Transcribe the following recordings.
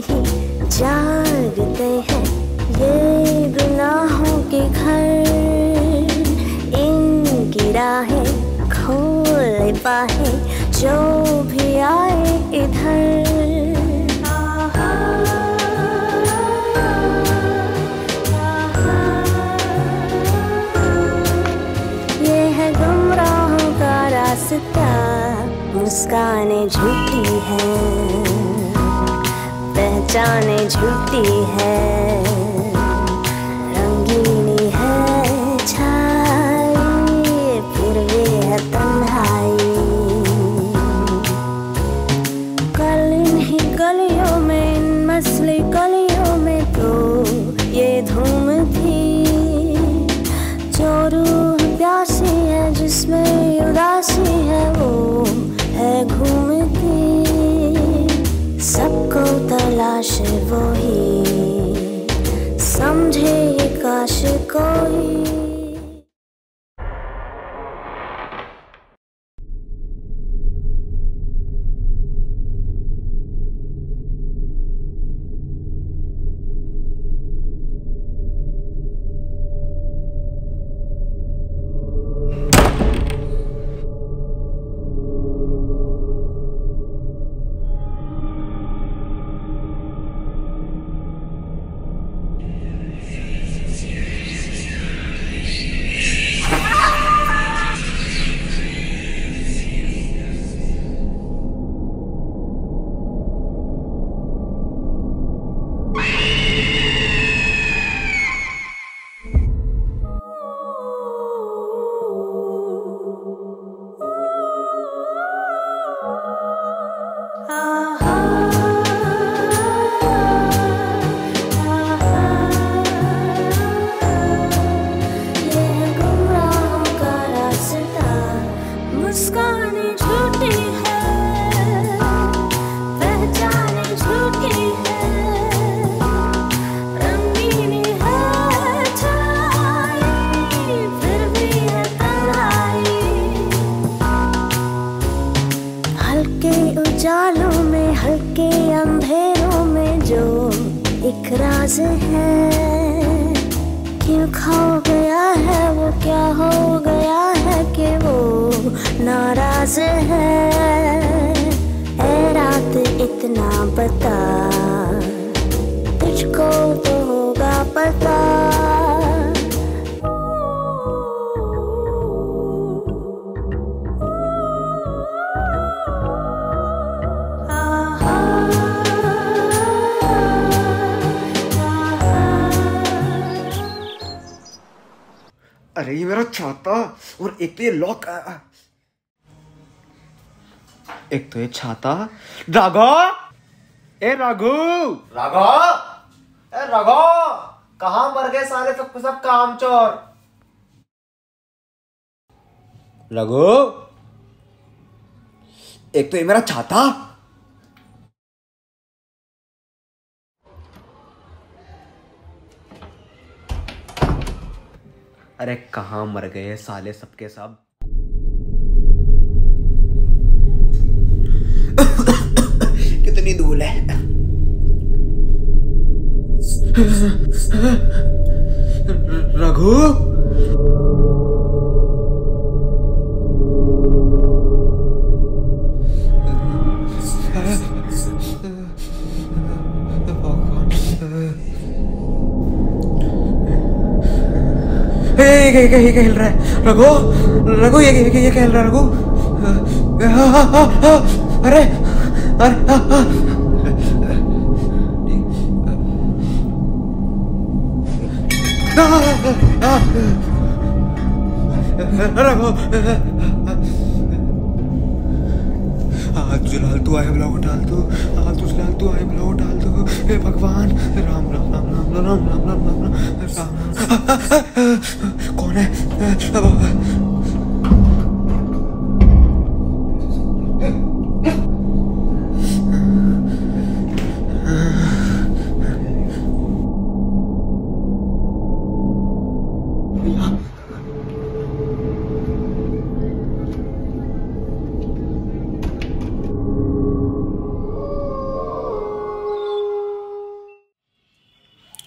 ही जागते हैं ये गुनाहों के घर, इनकी राहें खोल पाए जो भी आए इधर। ये है गुमराहों का रास्ता, मुस्कानें झूठी हैं, पहचाने झूठी है, रंगीनी है छाई, फिर ये है तन्हाई। कल इन्हीं गलियों में, इन मसले गलियों में तो ये धूम थी, जो रूह प्यासी है जिसमें उदासी है वो है घूमती। सबको तलाश वो ही समझे ये काश कोई। उजालों में हल्के अंधेरों में जो एक राज है, क्यों खो गया है वो, क्या हो गया है कि वो नाराज है। ऐ रात इतना बता, तुझको तो होगा पता। अरे ये मेरा छाता, और एक तो ये लॉक, एक तो ये छाता। राघो, ए राघू, राघो, ए राघो, कहाँ मर गए साले सब काम चोर। राघू, एक तो ये मेरा छाता। अरे कहाँ मर गए साले सबके सब। कितनी धूल है। रघु, ये खेल रहा है। रघु, रघु, ये खेल रहा है। रघु, अरे रघु, जुलाल तू आए बुलाओ डाल दो, जुलाल तू आए बुलाओ डाल दो। हे भगवान, राम राम राम राम राम राम राम राम राम। कौन है?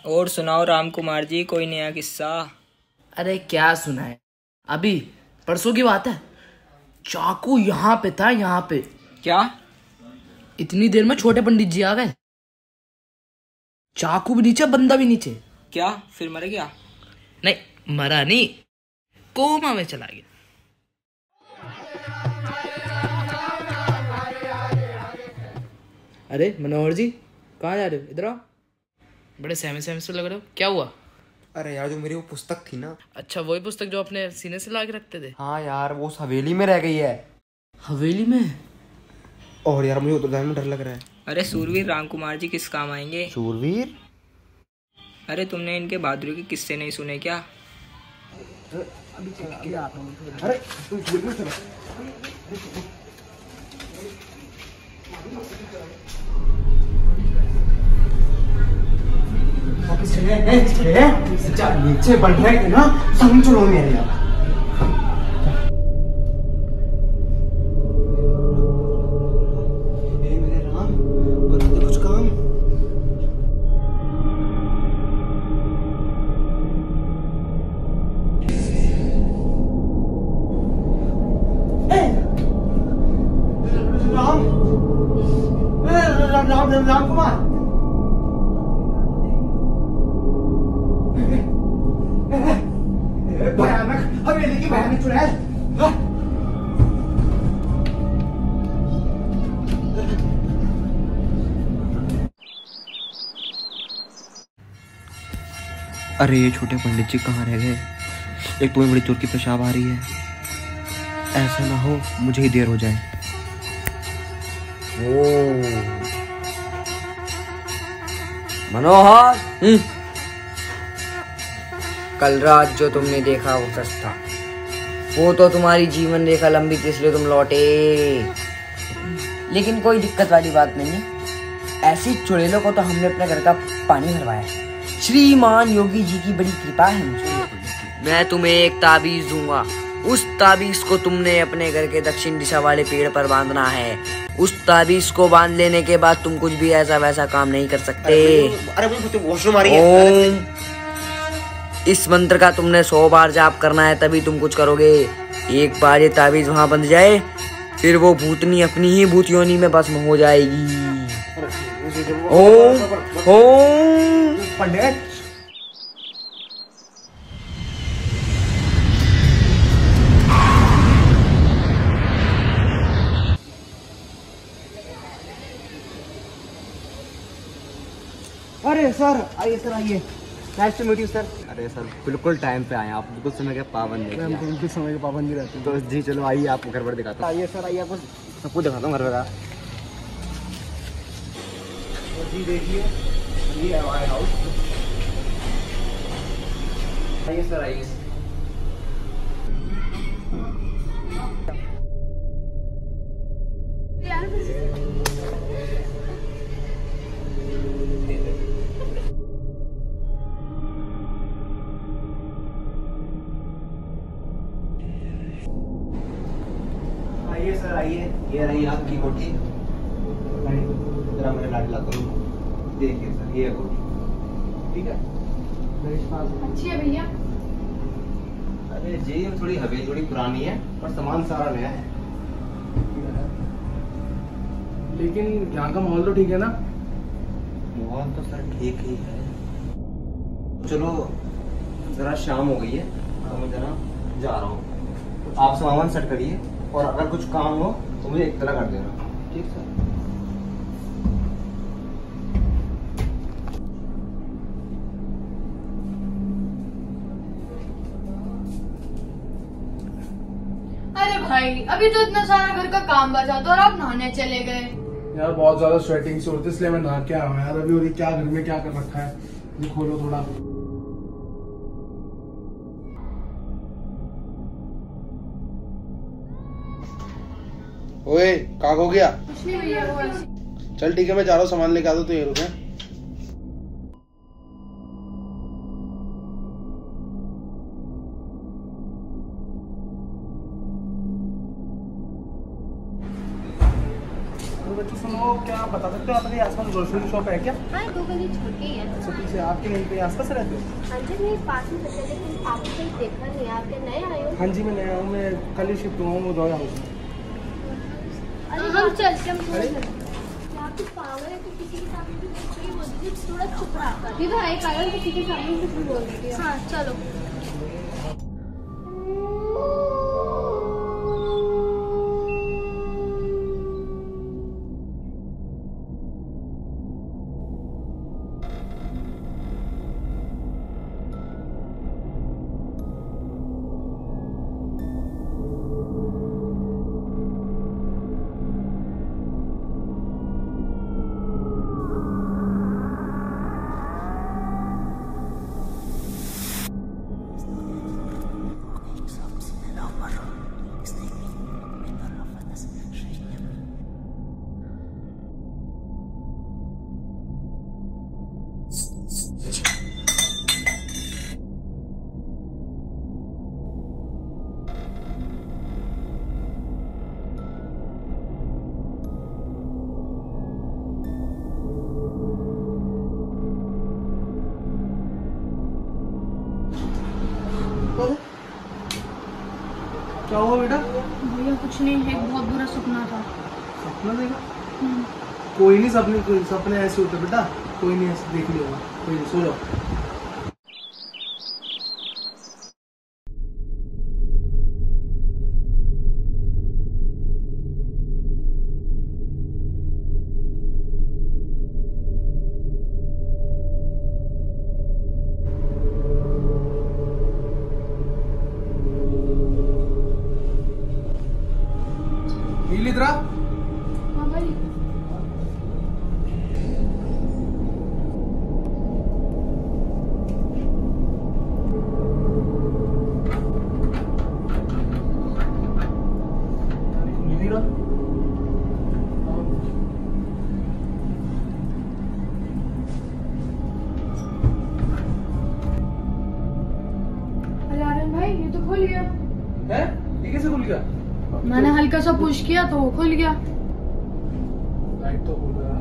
और सुनाओ राम कुमार जी, कोई नया किस्सा? अरे क्या सुना है, अभी परसों की बात है। चाकू यहाँ पे था, यहाँ पे। क्या? इतनी देर में छोटे पंडित जी आ गए। चाकू भी नीचे, बंदा भी नीचे। क्या फिर मर गया? नहीं मरा नहीं, कोमा में चला गया। अरे मनोहर जी, कहाँ जा रहे हो? इधर आओ। बड़े सहमे सहमे से लग रहे हो, क्या हुआ? अरे यार, जो मेरी वो पुस्तक थी ना। अच्छा, वही पुस्तक जो अपने सीने से ला के रखते थे? हाँ यार, वो उस हवेली में रह गई है। हवेली में? और यार मुझे उधर जाने में डर लग रहा है। अरे सूरवीर राम कुमार जी किस काम आएंगे? सूरवीर? अरे तुमने इनके बहादुरी के किस्से नहीं सुने क्या? अरे तुम सूरवीर चलो। नीचे बढ़ रहे थे ना, समझ लो मेरे यार। मेरे राम, बता दे कुछ काम। राम कुमार, भयानक हवेली की भयानक चुड़ैल। अरे ये छोटे पंडित जी कहाँ रह गए? एक तुम्हें बड़ी जोर की पेशाब आ रही है। ऐसा ना हो मुझे ही देर हो जाए। मनोहर, कल रात जो तुमने देखा वो सच था। वो तो तुम्हारी जीवन रेखा लंबी थी इसलिए तुम लौटे। लेकिन कोई दिक्कत वाली बात नहीं है। ऐसी चुड़ैलों को तो हमने अपने घर का पानी भरवाया। श्रीमान योगी जी की बड़ी कृपा है मुझे। मैं तुम्हें एक ताबीज दूंगा। उस ताबीज को तुमने अपने घर के दक्षिण दिशा वाले पेड़ पर बांधना है। उस ताबीज को बांध लेने के बाद तुम कुछ भी ऐसा वैसा काम नहीं कर सकते। ओम, इस मंत्र का तुमने 100 बार जाप करना है, तभी तुम कुछ करोगे। एक बार ये ताबीज वहां बंध जाए, फिर वो भूतनी अपनी ही भूत योनि में भस्म हो जाएगी। ओम ओम। पंडित, अरे सर आइए, सर आइए। Nice to meet you sir. अरे सर बिल्कुल टाइम पे आए आप, बिल्कुल समय के पाबंद है। बिल्कुल समय के पाबंद नहीं रहते। तो जी चलो आइए, आपको घर पर दिखाता हूँ। आइए सर आइए, आपको सबको दिखाता हूँ घर पर। जी देखिए, ये है हमारा हाउस। आइए सर आइए। आइए सर आइए, ये रही आपकी कोठी। जरा मेरे लाड लाता हूँ, देखिए सर ये है कोठी। ठीक है, अच्छी है भैया। अरे जी थोड़ी हवेली थोड़ी पुरानी है पर सामान सारा नया है। लेकिन यहाँ का माहौल तो ठीक है ना? माहौल तो सर ठीक ही है। चलो जरा शाम हो गई है तो मैं जरा जा रहा हूँ। आप सामान सेट करिए और अगर कुछ काम हो तो मुझे इत्तला कर देना। ठीक सर। अरे भाई, अभी तो इतना सारा घर का काम बचा था और आप नहाने चले गए। यार बहुत ज्यादा स्वेटिंग से होती है इसलिए मैं नहा के आया हूँ यार। अभी और क्या घर में क्या कर रखा है, ये खोलो थोड़ा। ओए कहाँ हो गया? कुछ नहीं भैया, वो ऐसे। चल ठीक है, मैं जा रहा हूँ, सामान लेके आ दो तो ये रुके। तो सुनो, क्या आप बता सकते हो आपके आसपास ग्रोसरी शॉप है क्या? हाँ, 2 गली छोड़ के ही है। अच्छा, पीछे आपके यहीं पे आसपास रहते हो? हाँ जी, मेरे पास में रहते हैं, लेकिन आपको कहीं देखा नहीं है। आप क्या नए आए हो? हाँ जी, मैं नया हूँ, मैं कल ही शिफ्ट हुआ हूँ वो रॉयल हाउस में। अरे हम चलते हम थोड़ा आप तो पागल है, तो किसी के सामने भी कुछ नहीं बोल दीजिए, थोड़ा चुप रहा कर। ये तो है पागल, किसी के सामने भी कुछ बोल देती है। हाँ चलो। क्या हुआ बेटा? भैया कुछ नहीं, एक बहुत बुरा सपना था। सपना देखा? कोई नहीं, सपने ऐसे होते बेटा, कोई नहीं, ऐसे देख लिया होगा, कोई नहीं, सो जाओ। नील इधर आ। हाँ भाई। नील इधर आ। अरे आर्यन भाई, ये तो खुल गया। है? ये कैसे खुल गया? मैंने हल्का सा पुश किया तो वो खुल गया। लाइट तो खुल रहा है।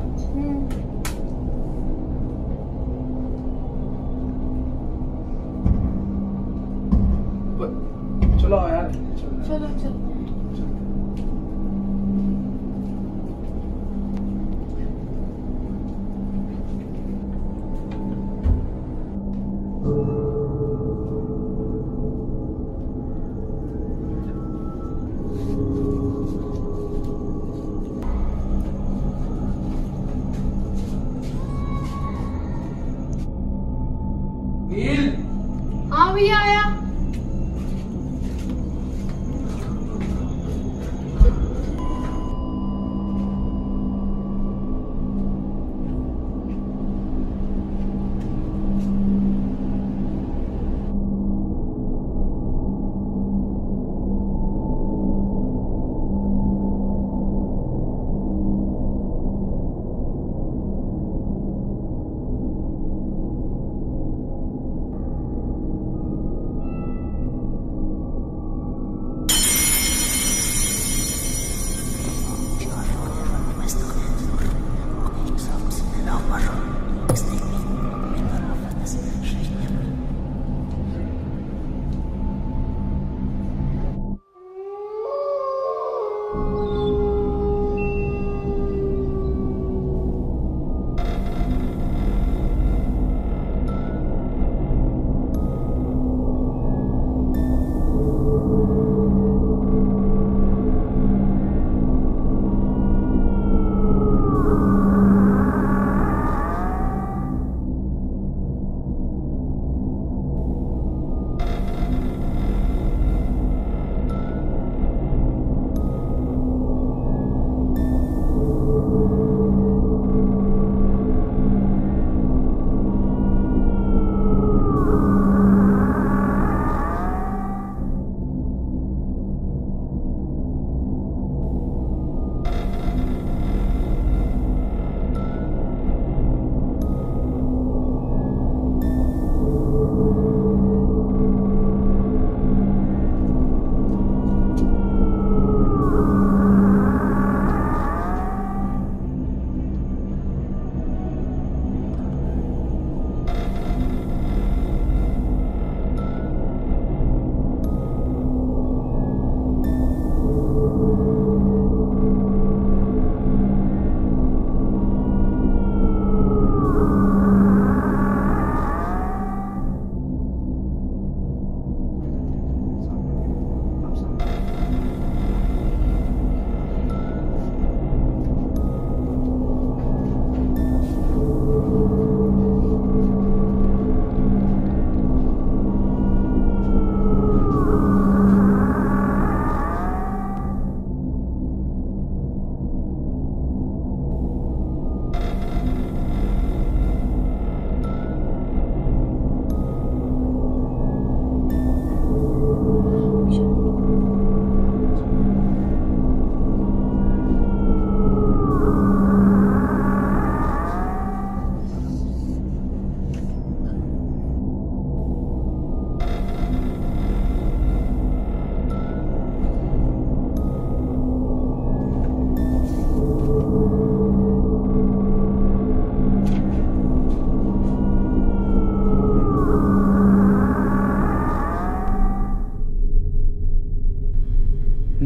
चलो यार, चलो चलो। नील। हाँ भैया आया।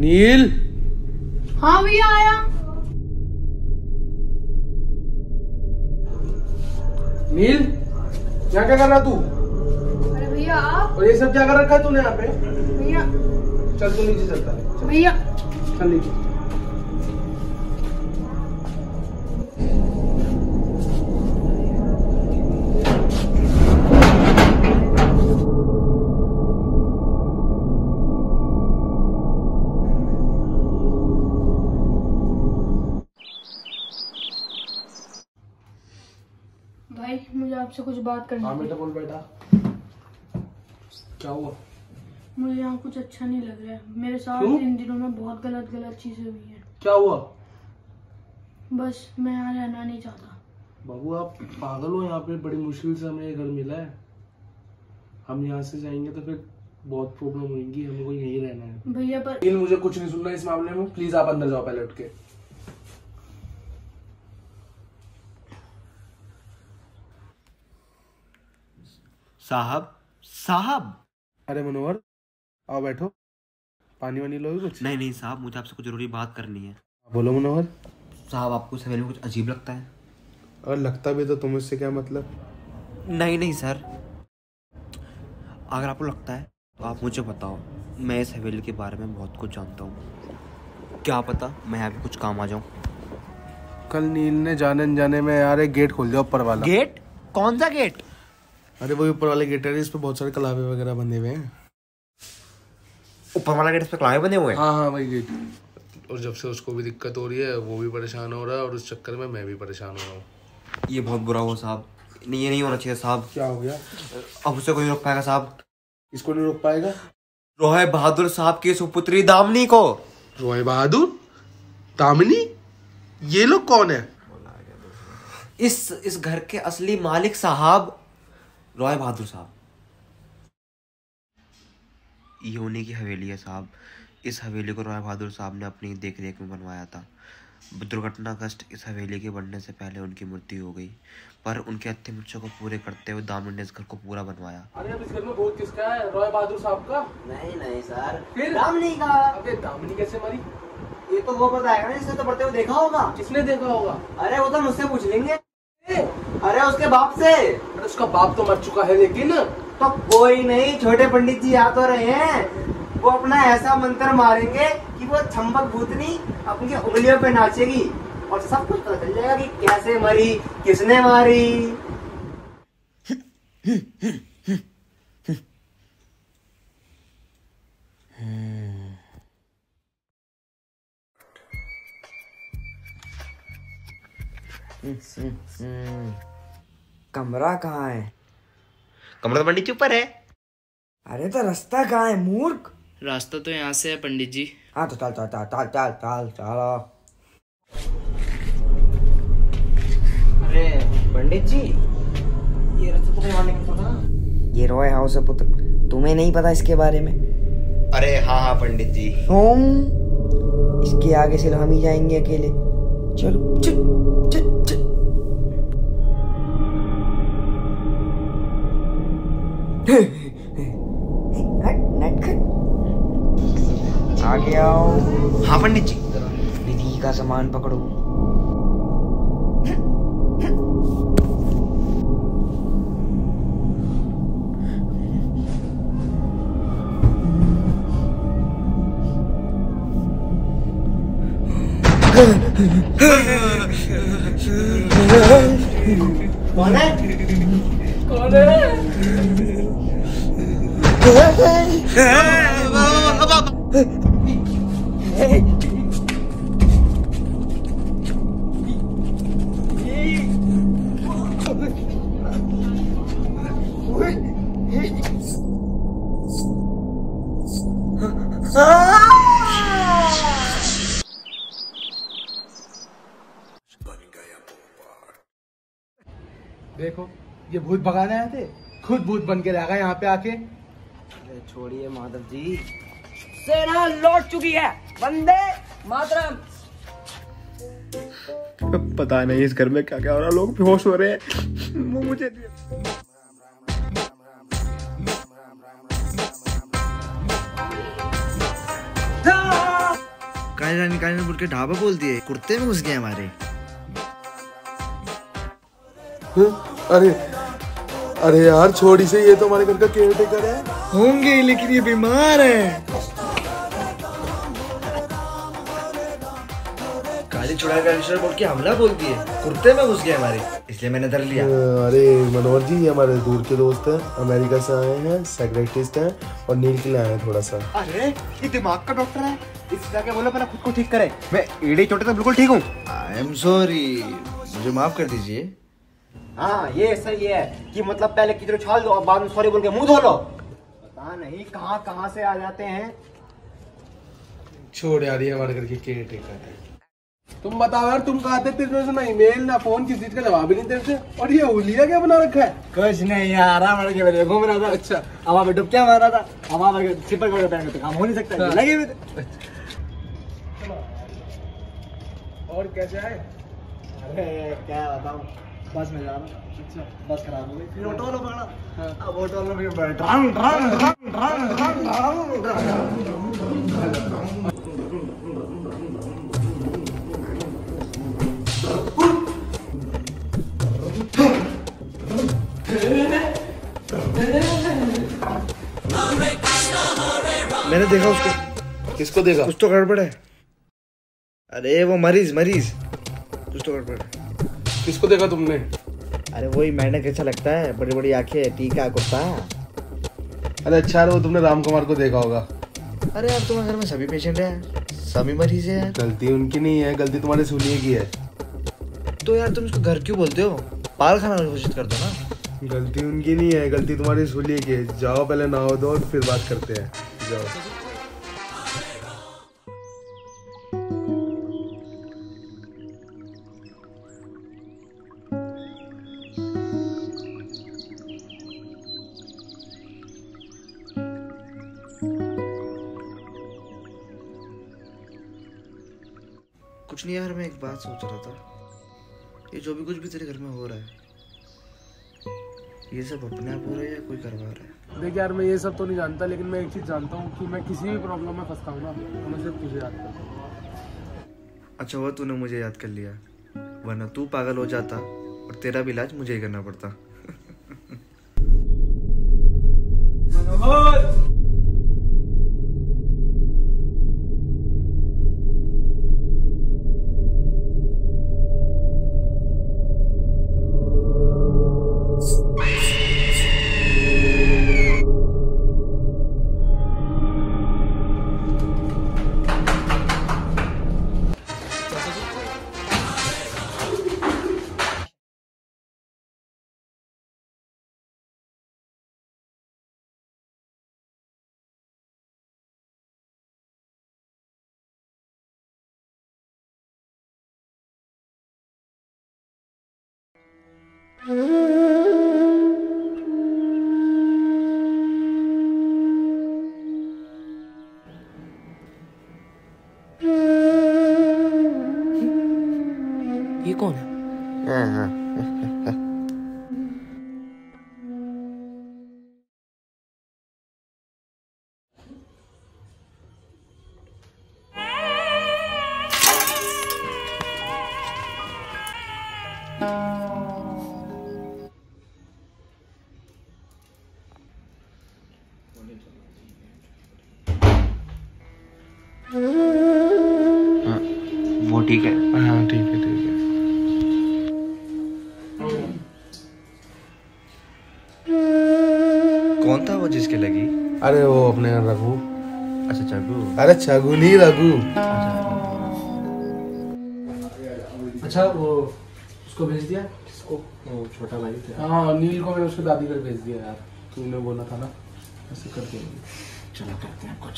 नील। हाँ भैया आया। नील, यहाँ क्या कर रहा तू? अरे भैया आप। और ये सब क्या कर रखा है तूने यहाँ पे? भैया चल तू नीचे चलता है। भैया चल नीचे। भाई मुझे आपसे कुछ बात करनी हाँ थी। बेटा बोल बेटा, क्या हुआ? मुझे यहाँ कुछ अच्छा नहीं लग रहा है। मेरे साथ क्यों? इन दिनों में बहुत गलत चीजें हुई हैं। क्या हुआ? बस मैं यहाँ रहना नहीं चाहता। बाबू आप पागल हो, यहाँ पे बड़ी मुश्किल से हमें ये घर मिला है। हम यहाँ से जाएंगे तो फिर बहुत प्रॉब्लम होगी, हमको यहीं रहना है। भैया पर नील मुझे कुछ नहीं सुनना इस मामले में, प्लीज आप अंदर जाओ पहले उठ के। साहब। अरे मनोहर आओ बैठो, पानी वानी लोगे कुछ? नहीं साहब, मुझे आपसे कुछ जरूरी बात करनी है। बोलो मनोहर। साहब आपको इस हवेली में कुछ अजीब लगता है? और लगता भी तो तुम इससे क्या मतलब? नहीं सर, अगर आपको लगता है तो आप मुझे बताओ। मैं इस हवेली के बारे में बहुत कुछ जानता हूँ, क्या पता मैं यहाँ पे कुछ काम आ जाऊँ। कल नील ने जाने अनजाने में यार एक गेट खोल दिया ऊपर वाला। गेट? कौन सा गेट? अरे वही ऊपर वाले गेट है, इस पे बहुत सारे कलावे वगैरह बंधे हुए हैं। ऊपर वाला गेट, इस पे कलावे बने हुए हैं? हाँ वही गेट। और जब से उसको भी दिक्कत हो रही है, वो भी परेशान हो रहा है, और उस चक्कर में मैं भी परेशान हो रहा हूँ। ये बहुत बुरा हुआ साहब, ये नहीं होना चाहिए साहब। क्या हो गया? अब उसे कोई रोक पाएगा साहब? इसको नहीं रोक पाएगा? रोय बहादुर साहब की सुपुत्री दामिनी को। रोय बहादुर? दामिनी? ये लोग कौन है? इस घर के असली मालिक साहब रोय बहादुर साहब। ये उन्हीं की हवेली है साहब। इस हवेली को रोय बहादुर साहब ने अपनी देख रेख में बनवाया था। दुर्घटनाग्रस्त इस हवेली के बनने से पहले उनकी मृत्यु हो गई, पर उनके अंतिम इच्छा को पूरे करते हुए दामिनी ने इस घर को पूरा बनवाया। अरे अब इस घर में भूत किसका है? रोय बहादुर साहब का? नहीं सर, फिर दामिनी का। अबे दामिनी कैसे मरी? ये तो वो बताएगा ना, जिसने तो पढ़ते हुए देखा होगा। किसने देखा होगा? अरे वो तो मुझसे पूछ लेंगे। अरे उसके बाप से। अरे उसका बाप तो मर चुका है, लेकिन तो कोई नहीं, छोटे पंडित जी आ तो रहे हैं। वो अपना ऐसा मंत्र मारेंगे कि वो छम्बक भूतनी अपनी उंगलियों पे नाचेगी और सब कुछ पता चल जाएगा कि कैसे मरी, किसने मारी। कमरा कहाँ है? कमरा तो पंडित जी ऊपर है। अरे तो रास्ता कहाँ है मूर्ख? रास्ता तो यहाँ से है पंडित जी। हाँ तो चल चल चल चल चल चल चलो। अरे पंडित जी, ये रास्ता तो नहीं मारने का था। ये रॉय हाउस है पुत्र, तुम्हें नहीं पता इसके बारे में? अरे हाँ पंडित जी। इसके आगे से हम ही जाएंगे अकेले। चलो चल चल चल। आगे आओ। हाँ पंडित जी। निधि का सामान पकड़ो। कौन है? कौन है? देखो ये भूत भगाने आए थे, खुद भूत बन के रहेगा यहाँ पे आके। अरे छोड़िए माधव जी। सेना लौट चुकी है, वंदे मातरम। पता नहीं इस घर में क्या क्या हो रहा, लोग बेहोश हो रहे हैं। वो मुझे निकालने बोल के ढाबा बोल दिए, कुर्ते में घुस गए हमारे। अरे अरे यार छोड़ी से, ये तो हमारे घर का केयर टेकर है। होंगे लेकिन ये बीमार है। गाड़ी छुड़ा कर बोल के हमला बोल दिए, कुर्ते में घुस गए हमारे, इसलिए मैंने धर लिया। अरे मनोहर जी, ये हमारे दूर के दोस्त हैं, अमेरिका से आए हैं, साइकियाट्रिस्ट हैं और नींद के लिए आए हैं थोड़ा सा। अरे ये दिमाग का डॉक्टर है, इससे जाके बोलो पहले खुद को ठीक करे। मैं एड़ी चोटे तो बिल्कुल ठीक हूँ। आई एम सॉरी, मुझे माफ कर दीजिए। हाँ ये सही है कि मतलब पहले किधर उछाल दो और बाद में सॉरी बोल के मुंह धो लो। पता नहीं कहाँ से आ जाते हैं। छोड़ यार, ये हमारे घर के केयर टेकर है। तुम बताओ यार, तुम कहा थे तेरे से ना ईमेल ना फोन, किसी चीज का जवाब ही नहीं तेरे से। और ये हुलिया क्या बना रखा है? कुछ नहीं यार, मैं घूम रहा था। अच्छा, हवा में डुबकियां मार रहा था, हवा में चिपक गया तो काम हो नहीं सकता। लगे हुए थे। और कैसे आए? अरे क्या बताऊं, बस में जा रहा हूँ। अच्छा, बस खराब हो गई, फिर ऑटो वाला पकड़ा। अब ऑटो वाला भी बैठा। मैंने देखा उसको। किसको देखा? कुछ तो गड़बड़ है। अरे वो मरीज कुछ तो गड़बड़ है। किसको देखा तुमने? अरे वही मैंने कैसा लगता है, बड़ी बड़ी आंखें, टीका कुर्ता। अरे अच्छा यार, वो तुमने राम कुमार को देखा होगा। अरे यार तुम्हारे घर में सभी पेशेंट हैं, सभी मरीज हैं। गलती उनकी नहीं है, गलती तुम्हारे सूलिये की है। तो यार तुम इसको घर क्यों बोलते हो? पागल खाना घोषित कर दो ना। गलती उनकी नहीं है, गलती तुम्हारी सूलिये की है। जाओ पहले नहाओ धो, फिर बात करते हैं। जाओ। कुछ नहीं यार, मैं एक बात सोच रहा था, ये जो भी कुछ भी तेरे घर में हो रहा है, ये सब अपने आप हो रहा है या कोई करवा रहा है? देख यार, मैं ये सब तो नहीं जानता, लेकिन मैं एक चीज जानता हूँ कि मैं किसी भी प्रॉब्लम में फंसता हूँ ना, तो मैं सिर्फ तुझे याद करता हूँ। अच्छा हुआ तूने मुझे याद कर लिया, वरना तू पागल हो जाता और तेरा भी इलाज मुझे ही करना पड़ता। मनोहर, ये कौन है? वो ठीक है। हाँ ठीक है, ठीक है। कौन था वो जिसके लगी? अरे वो अपने रघु। अच्छा चगू। अरे छगु नहीं, रघु। अच्छा वो उसको भेज दिया? किसको? वो छोटा भाई था। हाँ, नील को मैंने उसके दादी घर भेज दिया यार, तूने बोला था ना, ऐसे कर देंगे। चलो करते हैं कुछ।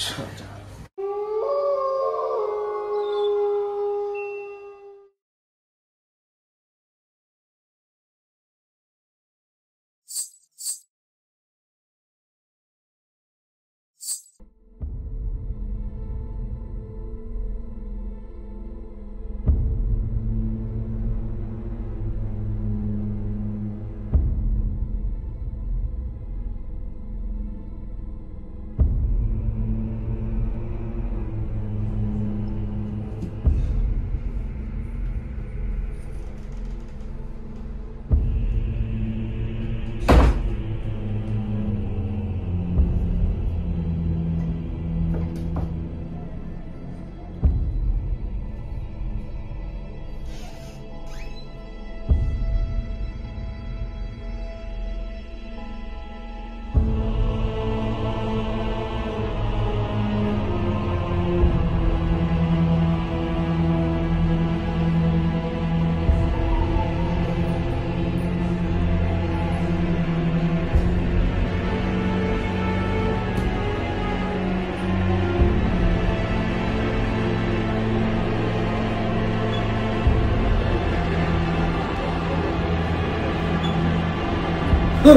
कल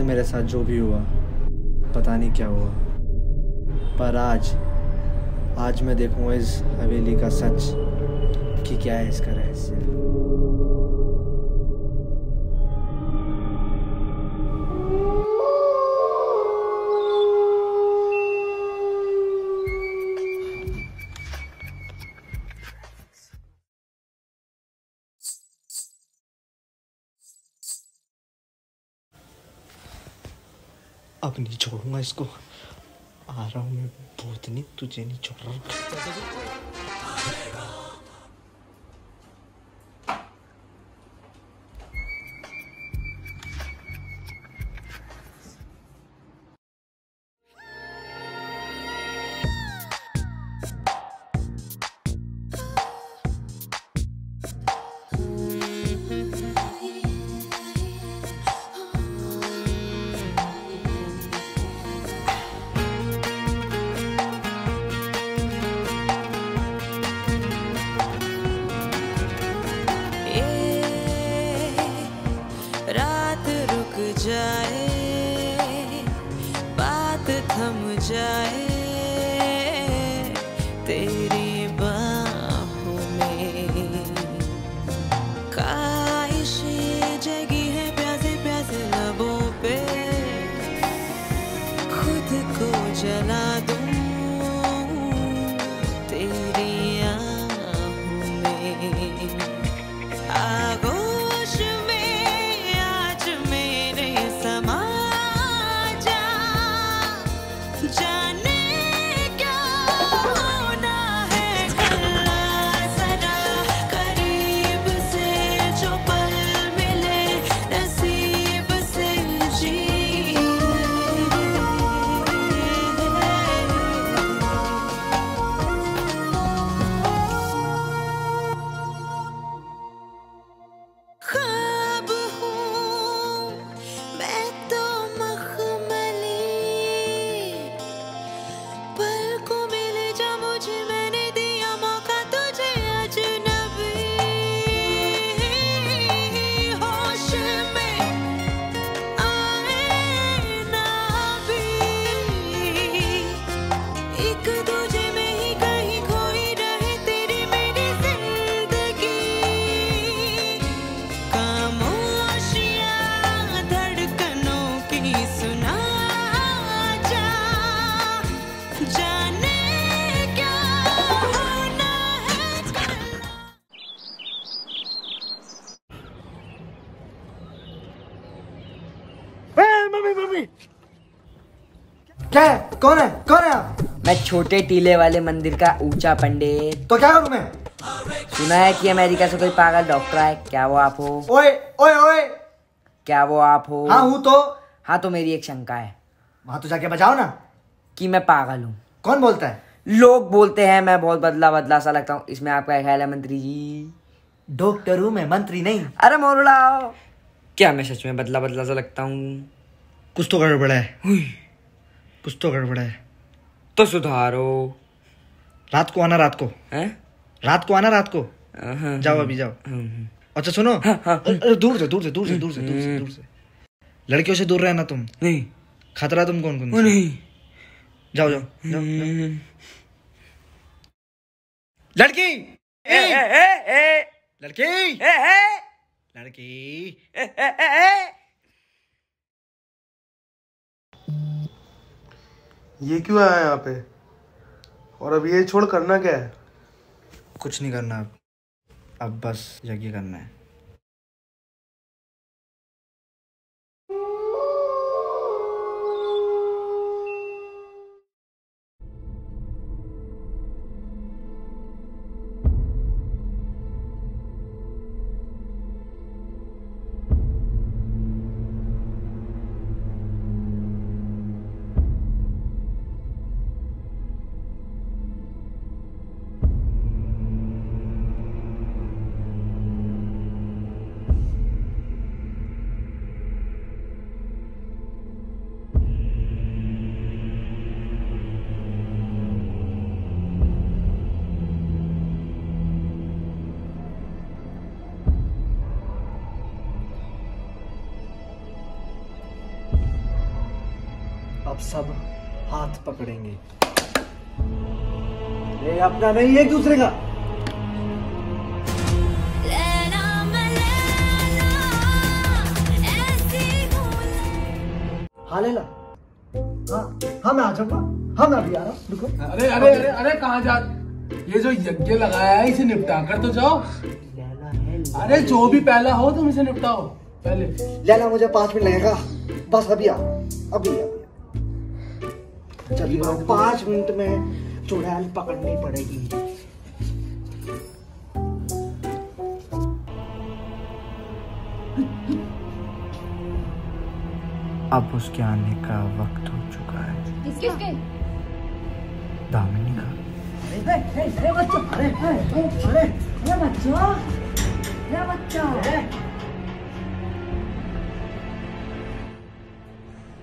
मेरे साथ जो भी हुआ पता नहीं क्या हुआ, पर आज मैं देखूंगा इस हवेली का सच कि क्या है इसका रहस्य। अब नहीं छोड़ूंगा इसको, आ रहा हूँ मैं भूतनी, तुझे नहीं छोड़ रहा हूँ। रात रुक जाए, बात थम जाए तेरी बाहों में, ख्वाहिशें जगी है प्यासे प्यासे लबों पे, खुद को जला दूं तेरी आहों में, आगोश में आज मेरे समा जा, जाने क्या होना है कल, जरा करीब से जो पल मिले नसीब से जी। ख्वाब हूँ मैं तो मखमली, पलकों में ले जा मुझे, मैंने दिया मौका तुझे अजनबी, होश में आए ना भी, एक दूजे में ही कहीं खोई रहे तेरी मेरी जिंदगी, खामोशियाँ धड़कनों की सुना जा, जाने क्या होना है कल। मम्मी क्या है? कौन है आप? मैं छोटे टीले वाले मंदिर का ऊंचा पंडित। तो क्या करूं मैं? सुना है कि अमेरिका से कोई पागल डॉक्टर आए, क्या वो आप हो? ओए ओए ओए, क्या वो आप हो? हाँ हूँ तो। हाँ तो मेरी एक शंका है। वहां तो जाके बजाओ ना कि मैं पागल हूँ। कौन बोलता है? लोग बोलते हैं मैं बहुत बदला बदला सा लगता हूँ, इसमें आपका क्या ख्याल है मंत्री जी? डॉक्टर हूँ मैं, मंत्री नहीं। अरे मोरला, क्या मैं सच में बदला बदला सा लगता हूँ? कुछ तो गड़बड़ है, कुछ तो गड़बड़ है। तो सुधारो। रात को आना, रात को। हैं? रात को आना, रात को। जाओ अभी जाओ। अच्छा सुनो, दूर से लड़कियों से दूर रहना तुम। नहीं। खतरा तुम कौन कौन? नहीं। जाओ। लड़की ये क्यों आया यहाँ पे? और अब ये छोड़ करना क्या है? कुछ नहीं करना अब बस यज्ञ करना है। अब सब हाथ पकड़ेंगे। ये अपना नहीं एक दूसरे का। हाँ लेला, हाँ मैं आ जाऊंगा। हाँ मैं अभी आ रहा हूँ, रुको। अरे अरे अरे अरे कहाँ जा? ये जो यज्ञ लगाया है इसे निपटा कर तो जाओ। अरे जो भी पहला हो तुम इसे निपटाओ पहले। लैला मुझे 5 मिनट लगेगा, बस अभी आ, अभी चलिए 5 मिनट में चुड़ैल पकड़नी पड़ेगी। अब उसके आने का वक्त हो चुका है। किसके? दामिनी का। अरे बच्चा, अरे बच्चा।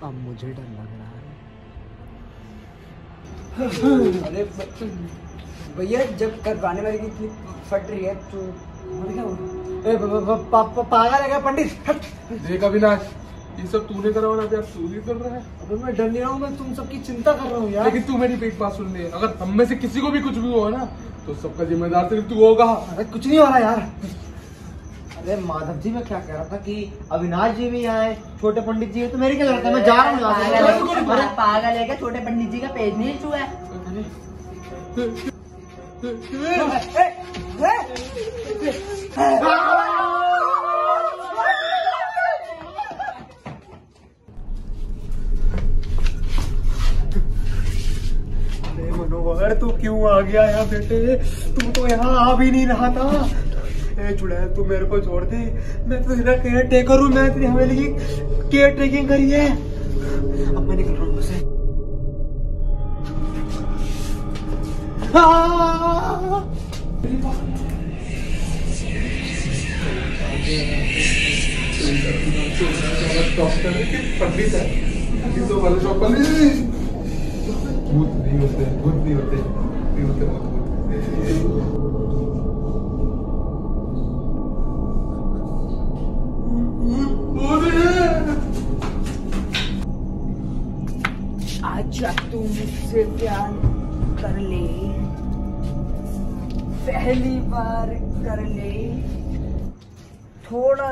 अब मुझे डर लग रहा है। अरे भैया जब करवाने वाले की क्लिप फट रही है तो पागल है क्या पंडित? देख अविनाश, ये सब तूने करवाना था, तू नहीं कर रहा है। अबे मैं डर नहीं रहा हूँ, मैं तुम सबकी चिंता कर रहा हूँ यार। लेकिन तू मेरी एक बात सुन ले, अगर हम में से किसी को भी कुछ भी हुआ ना तो सबका जिम्मेदार सिर्फ तू होगा। अरे कुछ नहीं हो रहा यार। अरे माधव जी मैं क्या कह रहा था कि अविनाश जी भी आए, छोटे पंडित जी है, तो मेरी क्या जरूरत है? मैं जा रहा हूँ यहाँ से। पागल है क्या? छोटे पंडित जी का पेज नहीं छुआ है। मनोहर तू क्यों आ गया यहाँ बेटे? तू तो यहाँ आ भी नहीं रहा था। ए चुड़ैल तू मेरे को छोड़ दे, मैं तो तेरा केयर टेकर हूँ, मैं तेरी हवेली की केयर टेकिंग करी है। अब मैं निकल रहा हूँ से। डॉक्टर पंडित है तो वाले शॉप पर भूत नहीं होते, भूत नहीं होते, नहीं होते भूत। आजा तू मुझसे प्यार कर ले, पहली बार कर ले, थोड़ा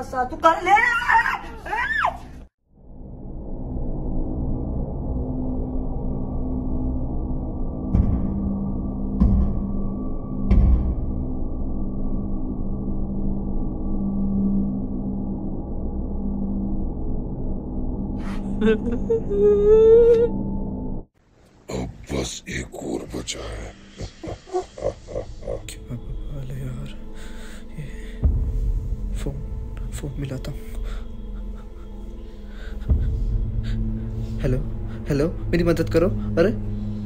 सा तू कर ले। अब बस एक और बचा है। क्या बवाल है यार, ये फोन मिलाता हूँ। हेलो हेलो, मेरी मदद करो। अरे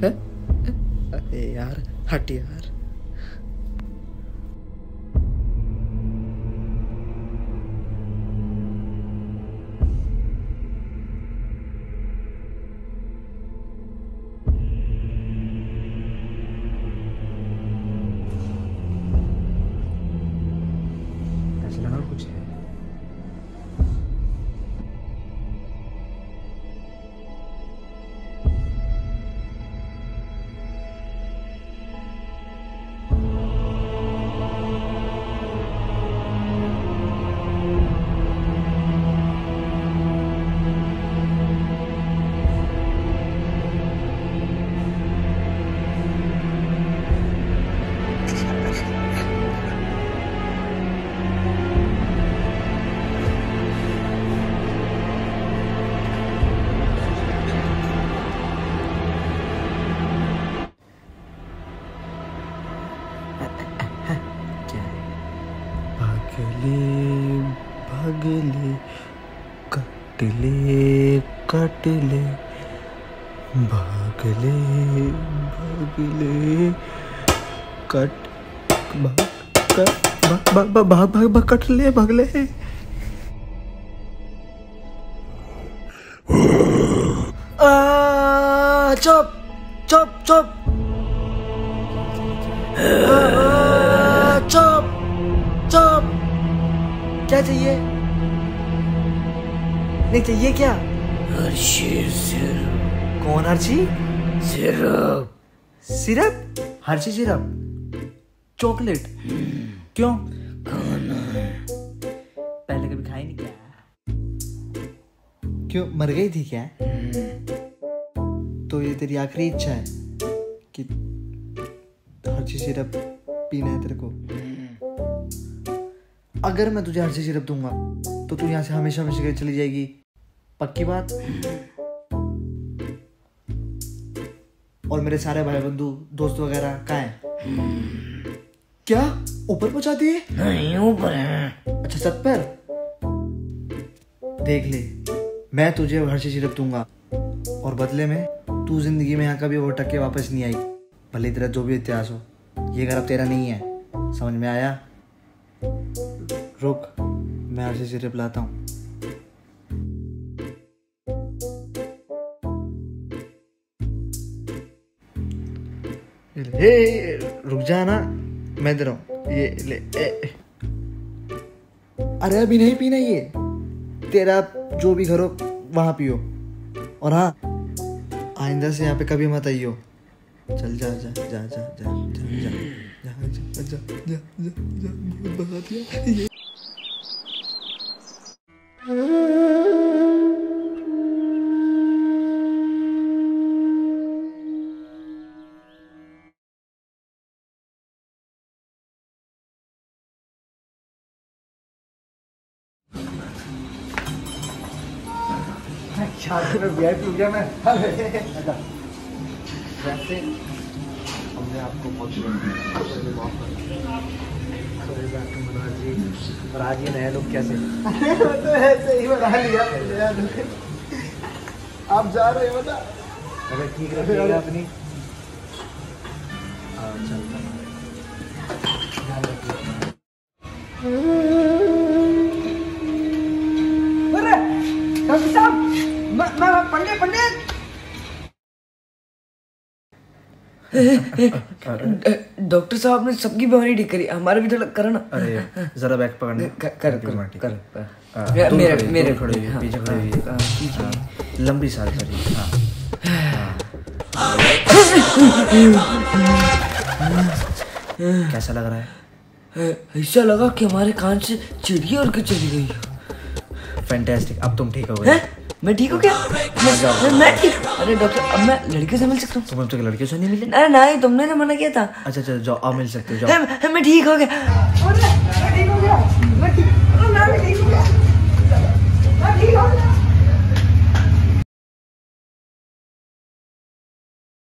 है? अरे यार हट यार। कुछ है। भागले कटले कटले भागले भागले कट भाग कटले भागले। चुप चुप चुप चुप चुप। क्या चाहिए? नहीं चाहिए क्या? हर्षी सिरप। कौन Harshi? Syrup. Syrup? Harshi syrup? Chocolate? क्यों? खाना है। पहले कभी खाई नहीं क्या? क्यों, मर गई थी क्या? तो ये तेरी आखिरी इच्छा है कि हर्षी सिरप पीना है तेरे को? अगर मैं तुझे हर्षी सिरप दूंगा तो तू यहाँ से हमेशा हमेशा के चली जाएगी, पक्की बात? और मेरे सारे भाई बंधु दोस्त वगैरह कहाँ हैं? क्या ऊपर पहुंचा दिए? नहीं, ऊपर है। अच्छा, छत पर? देख ले, मैं तुझे हर्षी सिरप दूंगा और बदले में तू जिंदगी में यहाँ कभी वो टक्के वापस नहीं आई, भले तेरा जो भी इतिहास हो। ये घर अब तेरा नहीं है, समझ में आया? रुक, मैं हर्षी सिरप लाता हूँ। रुक जा ना, मैं दे रहा हूँ, ये ले। अरे अभी नहीं पीना, ये तेरा जो भी घर हो वहां पियो। और हाँ, आइंदा से यहाँ पे कभी मत आइयो। चल जा जा जा जा जा जा जा जा जा जा जा बता दिया। शादी में वीआईपी हो गया मैं। वैसे हमने आपको बहुत और आज ये नया लुक कैसे? तो ऐसे ही बना लिया नया लुक। आप जा रहे हो बता? अरे ठीक रखिएगा अपनी। चलता डॉक्टर साहब, पंडित डॉक्टर साहब ने सबकी बीमारी ठीक करी, हमारे भी थोड़ा करो ना। अरे जरा बैक पकड़ने। कर मेरे खड़े हुए, पीछे खड़े हुए, लंबी सांस भरी। कैसा लग रहा है? ऐसा लगा कि हमारे कान से चिड़िया उड़ के चली गई। फैंटास्टिक, अब तुम ठीक हो गए। मैं ठीक हूँ क्या? मैं ठीक। अरे डॉक्टर, अब मैं लड़कियों से मिल सकता हूँ? तुम अब तक लड़कियों से नहीं मिले? नहीं, तुमने ना मना किया था। अच्छा चलो जाओ, आप मिल सकते हो, जाओ। मैं ठीक हो गया। मैं ठीक हो गया।